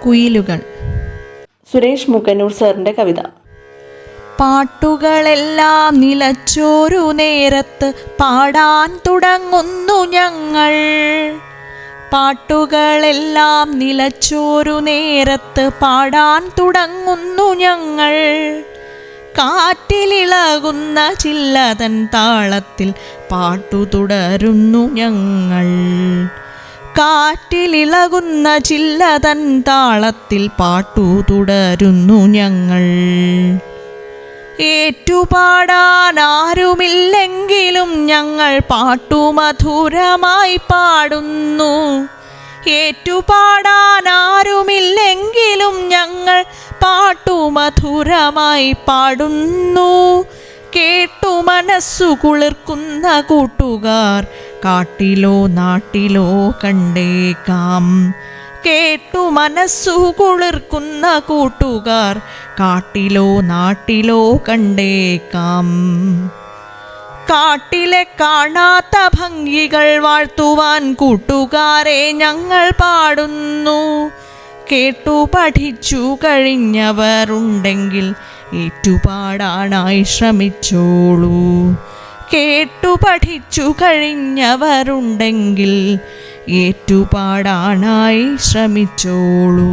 കുയിലുകൾ. സുരേഷ് മുക്കന്നൂർ സാറിൻ്റെ കവിത. പാട്ടുകളെല്ലാം നിലച്ചോരു നേരത്ത് പാടാൻ തുടങ്ങുന്നു ഞങ്ങൾ. പാട്ടുകളെല്ലാം നിലച്ചോരു നേരത്ത് പാടാൻ തുടങ്ങുന്നു ഞങ്ങൾ. കാറ്റിലിളകുന്ന ചില്ലതൻ താളത്തിൽ പാട്ടു തുടരുന്നു ഞങ്ങൾ. കാറ്റിലിളകുന്ന ചില്ലതൻ താളത്തിൽ പാട്ടു തുടരുന്നു ഞങ്ങൾ. ഏറ്റുപാടാൻ ആരുമില്ലെങ്കിലും ഞങ്ങൾ പാട്ടു മധുരമായി പാടുന്നു. ഏറ്റുപാടാൻ ആരുമില്ലെങ്കിലും ഞങ്ങൾ പാട്ടു മധുരമായി പാടുന്നു. കേട്ടു മനസ്സു കുളിർക്കുന്ന കൂട്ടുകാർ കാട്ടിലോ നാട്ടിലോ കണ്ടേക്കാം. കേട്ടു മനസ്സു കുളിർക്കുന്ന കൂട്ടുകാർ കാട്ടിലോ നാട്ടിലോ കണ്ടേക്കാം. കാട്ടിലെ കാണാത്ത ഭംഗികൾ വാഴ്ത്തുവാൻ കൂട്ടുകാരെ ഞങ്ങൾ പാടുന്നു. കേട്ടു പഠിച്ചു കഴിഞ്ഞവരുണ്ടെങ്കിൽ ഏറ്റുപാടാനായി ശ്രമിച്ചോളൂ. കേട്ടു പഠിച്ചു കഴിഞ്ഞവരുണ്ടെങ്കിൽ ഏറ്റുപാടാനായി ശ്രമിച്ചോളൂ.